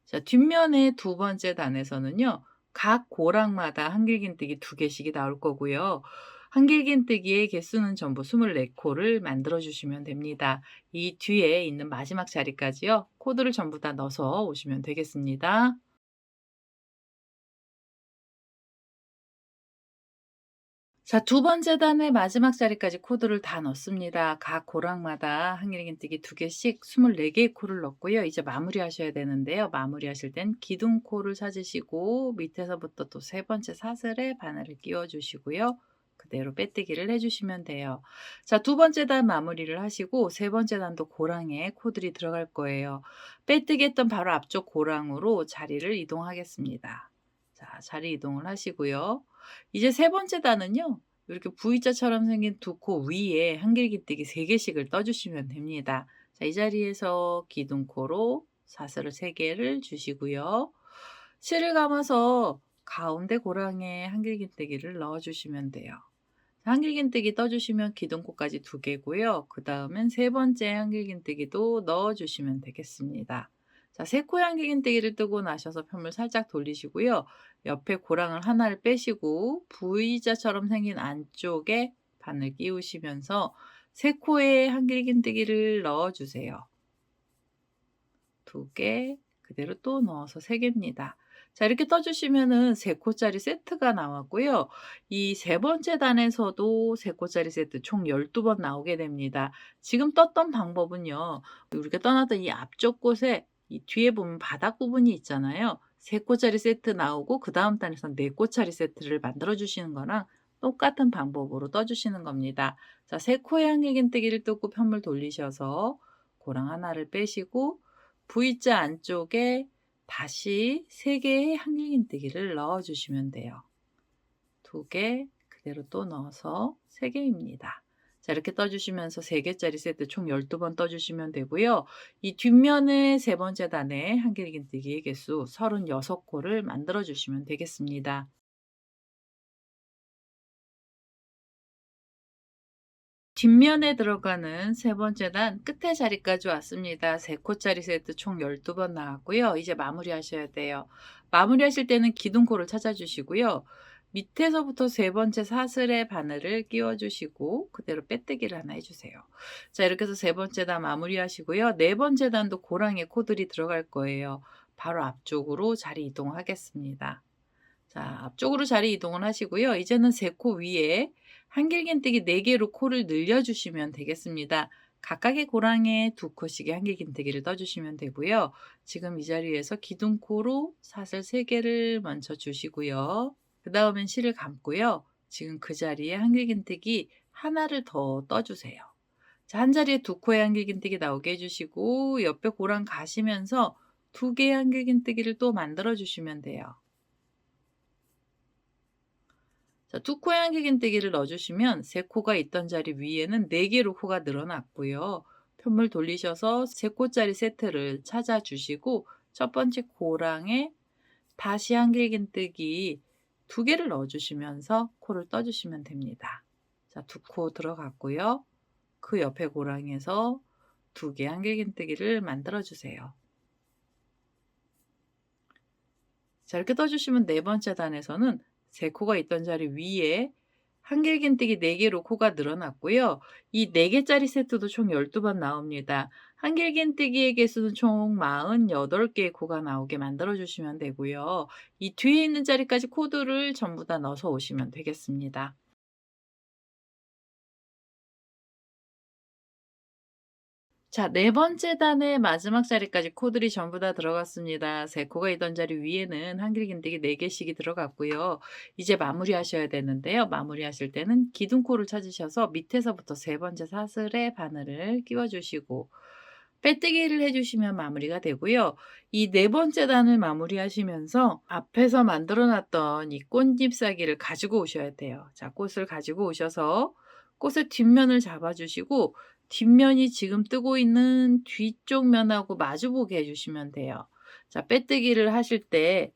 자, 뒷면의 두 번째 단에서는요. 각 고랑마다 한길긴뜨기 2개씩이 나올 거고요. 한길긴뜨기의 개수는 전부 24코를 만들어 주시면 됩니다. 이 뒤에 있는 마지막 자리까지요. 코드를 전부 다 넣어서 오시면 되겠습니다. 자, 두 번째 단의 마지막 자리까지 코드를 다 넣습니다. 각 고랑마다 한길긴뜨기 2개씩 24개의 코를 넣고요. 이제 마무리하셔야 되는데요. 마무리하실 땐 기둥코를 찾으시고 밑에서부터 또 세 번째 사슬에 바늘을 끼워 주시고요. 그대로 빼뜨기를 해 주시면 돼요. 자, 두 번째 단 마무리를 하시고 세 번째 단도 고랑에 코들이 들어갈 거예요. 빼뜨기 했던 바로 앞쪽 고랑으로 자리를 이동하겠습니다. 자, 자리 이동을 하시고요. 이제 세 번째 단은요. 이렇게 V자처럼 생긴 두 코 위에 한길기뜨기 3개씩을 떠 주시면 됩니다. 자, 이 자리에서 기둥코로 사슬을 3개를 주시고요. 실을 감아서 가운데 고랑에 한길긴뜨기를 넣어 주시면 돼요. 한길긴뜨기 떠 주시면 기둥코까지 2개고요. 그다음엔 세 번째 한길긴뜨기도 넣어 주시면 되겠습니다. 자, 세 코의 한길긴뜨기를 뜨고 나셔서 편물 살짝 돌리시고요. 옆에 고랑을 하나를 빼시고 V자처럼 생긴 안쪽에 바늘 끼우시면서 세 코의 한길긴뜨기를 넣어 주세요. 2개, 그대로 또 넣어서 3개입니다. 자, 이렇게 떠 주시면은 3코짜리 세트가 나왔고요. 이 세 번째 단에서도 3코짜리 세트 총 12번 나오게 됩니다. 지금 떴던 방법은요. 우리가 떠났던 이 앞쪽 곳에 이 뒤에 보면 바닥 부분이 있잖아요. 3코짜리 세트 나오고 그다음 단에서 4코짜리 세트를 만들어 주시는 거랑 똑같은 방법으로 떠 주시는 겁니다. 자, 3코의 한길긴뜨기를 뜨고 편물 돌리셔서 고랑 하나를 빼시고 V자 안쪽에 다시 3개의 한길긴뜨기를 넣어 주시면 돼요. 2개, 그대로 또 넣어서 3개입니다. 자, 이렇게 떠 주시면서 3개짜리 세트 총 12번 떠 주시면 되고요. 이 뒷면의 세 번째 단에 한길긴뜨기의 개수 36코를 만들어 주시면 되겠습니다. 뒷면에 들어가는 세 번째 단 끝에 자리까지 왔습니다. 3코짜리 세트 총 12번 나왔고요. 이제 마무리하셔야 돼요. 마무리하실 때는 기둥코를 찾아주시고요. 밑에서부터 세 번째 사슬에 바늘을 끼워주시고 그대로 빼뜨기를 하나 해주세요. 자, 이렇게 해서 세 번째 단 마무리하시고요. 네 번째 단도 고랑에 코들이 들어갈 거예요. 바로 앞쪽으로 자리 이동하겠습니다. 자, 앞쪽으로 자리 이동을 하시고요. 이제는 세 코 위에 한길긴뜨기 4개로 코를 늘려주시면 되겠습니다. 각각의 고랑에 2코씩의 한길긴뜨기를 떠주시면 되고요. 지금 이 자리에서 기둥코로 사슬 3개를 먼저 주시고요. 그 다음엔 실을 감고요. 지금 그 자리에 한길긴뜨기 하나를 더 떠주세요. 자, 한 자리에 2코의 한길긴뜨기 나오게 해주시고 옆에 고랑 가시면서 2개의 한길긴뜨기를 또 만들어 주시면 돼요. 자, 2코의 한길긴뜨기를 넣어주시면 3코가 있던 자리 위에는 4개로 코가 늘어났고요. 편물 돌리셔서 3코짜리 세트를 찾아주시고 첫 번째 고랑에 다시 한길긴뜨기 2개를 넣어주시면서 코를 떠주시면 됩니다. 자, 2코 들어갔고요. 그 옆에 고랑에서 2개 한길긴뜨기를 만들어주세요. 자, 이렇게 떠주시면 네 번째 단에서는 3코가 있던 자리 위에 한길긴뜨기 4개로 코가 늘어났고요. 이 4개짜리 세트도 총 12번 나옵니다. 한길긴뜨기의 개수는 총 48개의 코가 나오게 만들어 주시면 되고요. 이 뒤에 있는 자리까지 코드를 전부 다 넣어서 오시면 되겠습니다. 자, 네 번째 단의 마지막 자리까지 코들이 전부 다 들어갔습니다. 3코가 있던 자리 위에는 한길긴뜨기 4개씩이 들어갔고요. 이제 마무리하셔야 되는데요. 마무리하실 때는 기둥코를 찾으셔서 밑에서부터 세 번째 사슬에 바늘을 끼워주시고 빼뜨기를 해주시면 마무리가 되고요. 이 네 번째 단을 마무리하시면서 앞에서 만들어 놨던 이 꽃잎사기를 가지고 오셔야 돼요. 자, 꽃을 가지고 오셔서 꽃의 뒷면을 잡아주시고 뒷면이 지금 뜨고 있는 뒤쪽 면하고 마주보게 해주시면 돼요. 자, 빼뜨기를 하실 때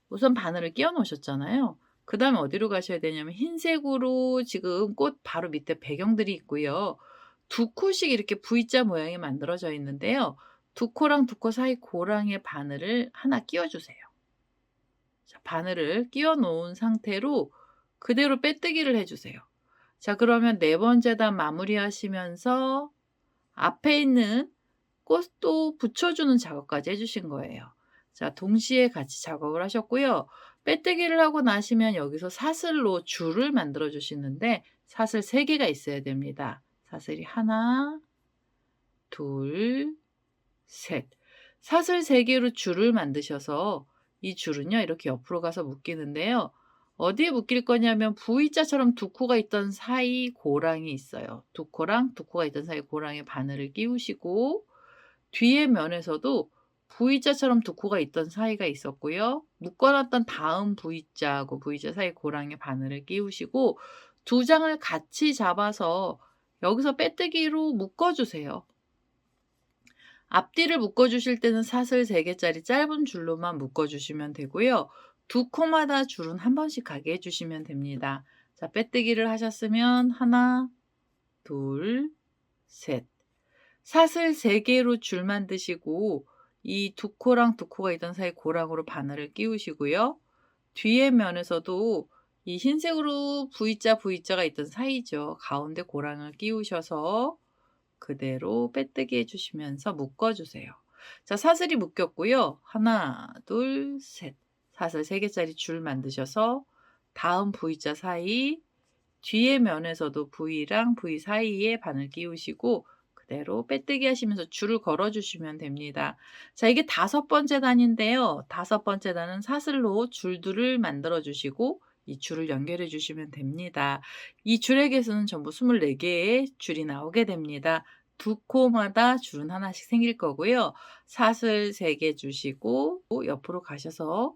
우선 바늘을 끼워 놓으셨잖아요. 그 다음에 어디로 가셔야 되냐면 흰색으로 지금 꽃 바로 밑에 배경들이 있고요. 2코씩 이렇게 V자 모양이 만들어져 있는데요. 2코랑 2코 사이 고랑에 바늘을 하나 끼워 주세요. 자, 바늘을 끼워 놓은 상태로 그대로 빼뜨기를 해 주세요. 자, 그러면 네 번째 단 마무리하시면서 앞에 있는 꽃도 붙여주는 작업까지 해 주신 거예요. 자, 동시에 같이 작업을 하셨고요. 빼뜨기를 하고 나시면 여기서 사슬로 줄을 만들어 주시는데 사슬 3 개가 있어야 됩니다. 사슬이 하나, 둘, 셋. 사슬 3 개로 줄을 만드셔서 이 줄은요 이렇게 옆으로 가서 묶이는데요. 어디에 묶일 거냐면 V자처럼 두 코가 있던 사이 고랑이 있어요. 두 코랑 두 코가 있던 사이 고랑에 바늘을 끼우시고 뒤에 면에서도 V자처럼 두 코가 있던 사이가 있었고요. 묶어 놨던 다음 V자하고 V자 사이 고랑에 바늘을 끼우시고 두 장을 같이 잡아서 여기서 빼뜨기로 묶어 주세요. 앞뒤를 묶어 주실 때는 사슬 3 개짜리 짧은 줄로만 묶어 주시면 되고요. 두 코마다 줄은 한 번씩 가게 해 주시면 됩니다. 자, 빼뜨기를 하셨으면 하나, 둘, 셋. 사슬 3 개로 줄 만드시고 이 두 코랑 두 코가 있던 사이 고랑으로 바늘을 끼우시고요. 뒤에 면에서도 이 흰색으로 V자가 있던 사이죠. 가운데 고랑을 끼우셔서 그대로 빼뜨기 해 주시면서 묶어 주세요. 자, 사슬이 묶였고요. 하나, 둘, 셋. 사슬 3 개짜리 줄 만드셔서 다음 V자 사이 뒤에 면에서도 V랑 V 사이에 바늘 끼우시고 그대로 빼뜨기 하시면서 줄을 걸어 주시면 됩니다. 자, 이게 5번째 단인데요. 5번째 단은 사슬로 줄들을 만들어 주시고 이 줄을 연결해 주시면 됩니다. 이 줄의 개수는 전부 24 개의 줄이 나오게 됩니다. 두 코마다 줄은 하나씩 생길 거고요. 사슬 3개 주시고 옆으로 가셔서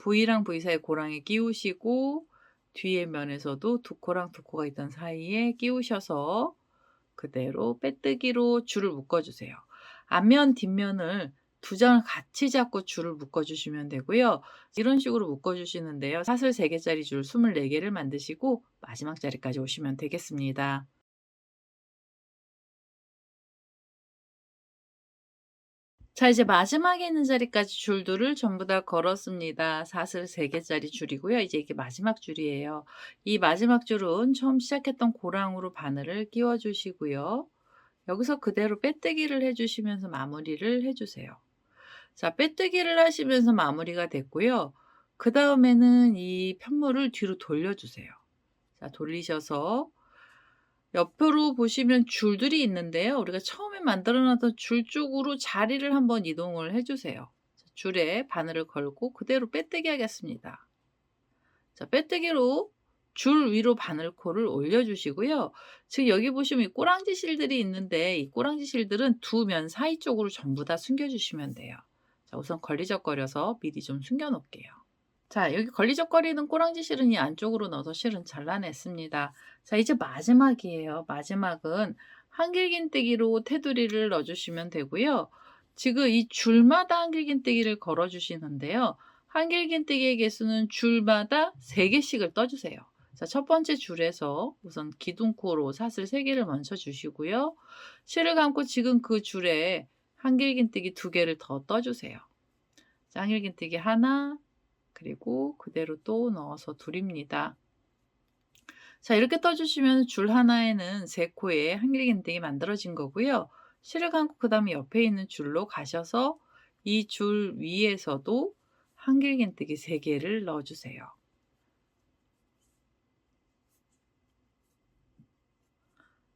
V랑 V 사이 고랑에 끼우시고 뒤에 면에서도 두 코랑 두 코가 있던 사이에 끼우셔서 그대로 빼뜨기로 줄을 묶어 주세요. 앞면 뒷면을 두 장을 같이 잡고 줄을 묶어 주시면 되고요. 이런 식으로 묶어 주시는데요. 사슬 3 개짜리 줄 24 개를 만드시고 마지막 자리까지 오시면 되겠습니다. 자, 이제 마지막에 있는 자리까지 줄들을 전부 다 걸었습니다. 사슬 3 개짜리 줄이고요. 이제 이게 마지막 줄이에요. 이 마지막 줄은 처음 시작했던 고랑으로 바늘을 끼워 주시고요. 여기서 그대로 빼뜨기를 해 주시면서 마무리를 해 주세요. 자, 빼뜨기를 하시면서 마무리가 됐고요. 그다음에는 이 편물을 뒤로 돌려 주세요. 자, 돌리셔서 옆으로 보시면 줄들이 있는데요. 우리가 처음에 만들어 놨던 줄 쪽으로 자리를 한번 이동을 해 주세요. 자, 줄에 바늘을 걸고 그대로 빼뜨기 하겠습니다. 자, 빼뜨기로 줄 위로 바늘코를 올려 주시고요. 지금 여기 보시면 이 꼬랑지 실들이 있는데 이 꼬랑지 실들은 두 면 사이 쪽으로 전부 다 숨겨 주시면 돼요. 자, 우선 걸리적거려서 미리 좀 숨겨 놓을게요. 자, 여기 걸리적거리는 꼬랑지 실은 이 안쪽으로 넣어서 실은 잘라냈습니다. 자, 이제 마지막이에요. 마지막은 한길긴뜨기로 테두리를 넣어 주시면 되고요. 지금 이 줄마다 한길긴뜨기를 걸어 주시는데요. 한길긴뜨기의 개수는 줄마다 3 개씩을 떠 주세요. 자, 첫 번째 줄에서 우선 기둥코로 사슬 3 개를 먼저 주시고요. 실을 감고 지금 그 줄에 한길긴뜨기 2 개를 더 떠 주세요. 자, 한길긴뜨기 하나, 그리고 그대로 또 넣어서 둘입니다. 자, 이렇게 떠주시면 줄 하나에는 3코의 한길긴뜨기 만들어진 거고요. 실을 감고 그 다음에 옆에 있는 줄로 가셔서 이 줄 위에서도 한길긴뜨기 3 개를 넣어주세요.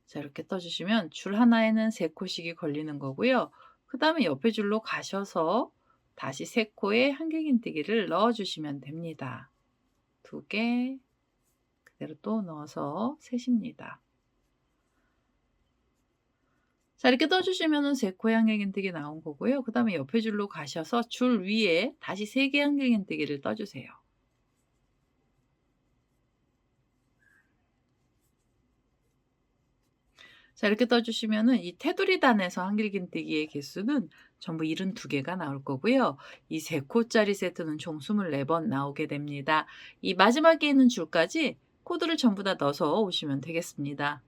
자, 이렇게 떠주시면 줄 하나에는 3코씩이 걸리는 거고요. 그 다음에 옆에 줄로 가셔서 다시 3코의 한길긴뜨기를 넣어주시면 됩니다. 2 개, 그대로 또 넣어서 셋입니다. 자, 이렇게 떠주시면은 3코의 한길긴뜨기 나온 거고요. 그 다음에 옆에 줄로 가셔서 줄 위에 다시 3개의 한길긴뜨기를 떠주세요. 자, 이렇게 떠주시면은 이 테두리 단에서 한길긴뜨기의 개수는 전부 72개가 나올 거고요. 이 3코짜리 세트는 총 24번 나오게 됩니다. 이 마지막에 있는 줄까지 코드를 전부 다 넣어서 오시면 되겠습니다.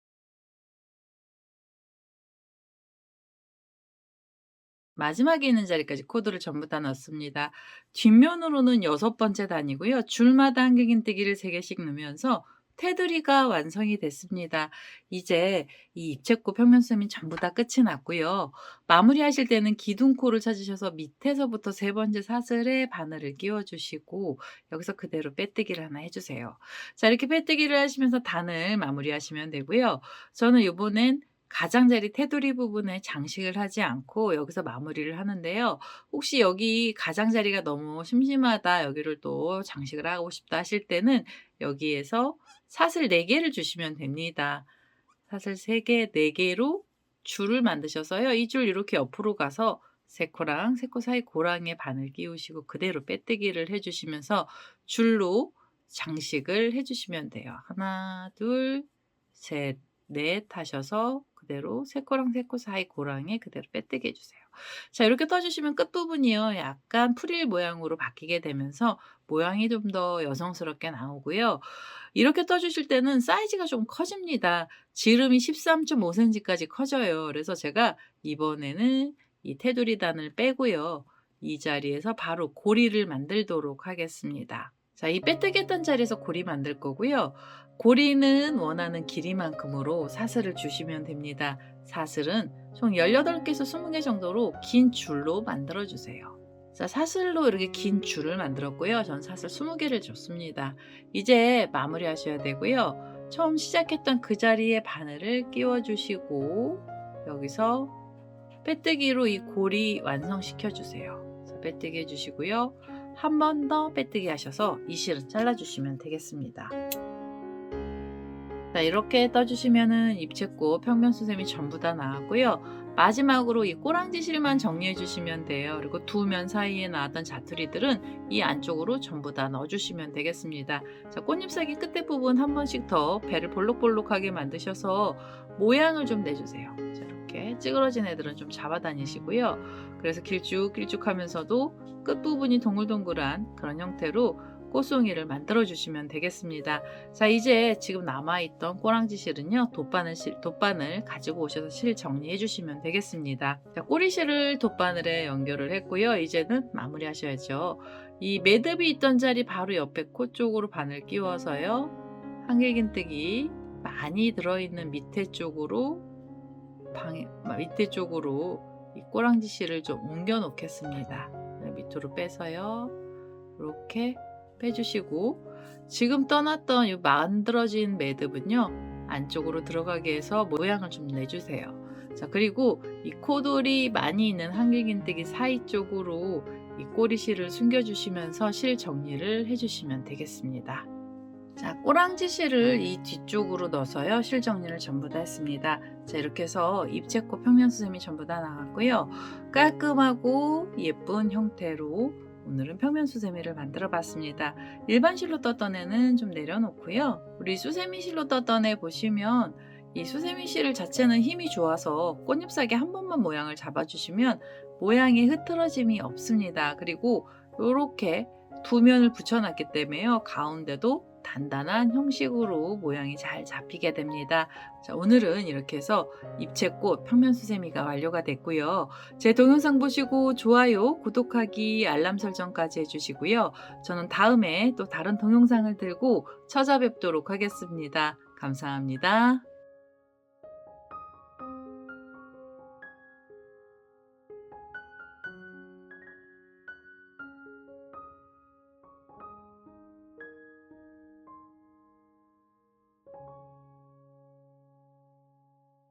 마지막에 있는 자리까지 코드를 전부 다 넣습니다. 뒷면으로는 6번째 단이고요. 줄마다 한길긴뜨기를 3 개씩 넣으면서 테두리가 완성이 됐습니다. 이제 이 입체꽃 평면수세미 전부 다 끝이 났고요. 마무리하실 때는 기둥코를 찾으셔서 밑에서부터 세 번째 사슬에 바늘을 끼워 주시고 여기서 그대로 빼뜨기를 하나 해 주세요. 자, 이렇게 빼뜨기를 하시면서 단을 마무리하시면 되고요. 저는 요번엔 가장자리 테두리 부분에 장식을 하지 않고 여기서 마무리를 하는데요. 혹시 여기 가장자리가 너무 심심하다, 여기를 또 장식을 하고 싶다 하실 때는 여기에서 사슬 4개를 주시면 됩니다. 사슬 3개, 4개로 줄을 만드셔서요. 이 줄 이렇게 옆으로 가서 3코랑 3코 사이 고랑에 바늘 끼우시고 그대로 빼뜨기를 해 주시면서 줄로 장식을 해 주시면 돼요. 하나, 둘, 셋, 넷 하셔서 그대로 3코랑 3코 사이 고랑에 그대로 빼뜨기 해 주세요. 자, 이렇게 떠 주시면 끝부분이요, 약간 프릴 모양으로 바뀌게 되면서 모양이 좀 더 여성스럽게 나오고요. 이렇게 떠 주실 때는 사이즈가 좀 커집니다. 지름이 13.5cm까지 커져요. 그래서 제가 이번에는 이 테두리 단을 빼고요. 이 자리에서 바로 고리를 만들도록 하겠습니다. 자, 이 빼뜨기 했던 자리에서 고리 만들 거고요. 고리는 원하는 길이만큼으로 사슬을 주시면 됩니다. 사슬은 총 18개에서 20개 정도로 긴 줄로 만들어 주세요. 자, 사슬로 이렇게 긴 줄을 만들었고요. 전 사슬 20개를 줬습니다. 이제 마무리 하셔야 되고요. 처음 시작했던 그 자리에 바늘을 끼워 주시고 여기서 빼뜨기로 이 고리 완성시켜 주세요. 자, 빼뜨기 해 주시고요. 한 번 더 빼뜨기 하셔서 이 실을 잘라 주시면 되겠습니다. 자, 이렇게 떠주시면은 입체꽃 평면수세미 전부 다 나왔고요. 마지막으로 이 꼬랑지 실만 정리해 주시면 돼요. 그리고 두 면 사이에 나왔던 자투리들은 이 안쪽으로 전부 다 넣어 주시면 되겠습니다. 자, 꽃잎사기 끝에 부분 한 번씩 더 배를 볼록볼록하게 만드셔서 모양을 좀 내주세요. 자, 이렇게 찌그러진 애들은 좀 잡아 다니시고요. 그래서 길쭉길쭉하면서도 끝부분이 동글동글한 그런 형태로 꽃송이를 만들어 주시면 되겠습니다. 자, 이제 지금 남아있던 꼬랑지 실은요, 돗바늘 가지고 오셔서 실 정리해 주시면 되겠습니다. 자, 꼬리실을 돗바늘에 연결을 했고요. 이제는 마무리 하셔야죠. 이 매듭이 있던 자리 바로 옆에 코 쪽으로 바늘 끼워서요, 한길긴뜨기 많이 들어있는 밑에 쪽으로 이 꼬랑지 실을 좀 옮겨 놓겠습니다. 밑으로 빼서요, 이렇게 빼주시고, 지금 떠났던 이 만들어진 매듭은요, 안쪽으로 들어가게 해서 모양을 좀 내주세요. 자, 그리고 이 코돌이 많이 있는 한길긴뜨기 사이 쪽으로 이 꼬리실을 숨겨주시면서 실 정리를 해주시면 되겠습니다. 자, 꼬랑지 실을 이 뒤쪽으로 넣어서요, 실 정리를 전부 다 했습니다. 자, 이렇게 해서 입체꽃 평면수세미 전부 다 나왔고요. 깔끔하고 예쁜 형태로 오늘은 평면수세미를 만들어 봤습니다. 일반 실로 떴던 애는 좀 내려놓고요. 우리 수세미 실로 떴던 애 보시면 이 수세미 실 자체는 힘이 좋아서 꽃잎사기 한 번만 모양을 잡아주시면 모양이 흐트러짐이 없습니다. 그리고 이렇게 두 면을 붙여놨기 때문에요, 가운데도 단단한 형식으로 모양이 잘 잡히게 됩니다. 자, 오늘은 이렇게 해서 입체꽃 평면수세미가 완료가 됐고요. 제 동영상 보시고 좋아요, 구독하기, 알람 설정까지 해주시고요. 저는 다음에 또 다른 동영상을 들고 찾아뵙도록 하겠습니다. 감사합니다.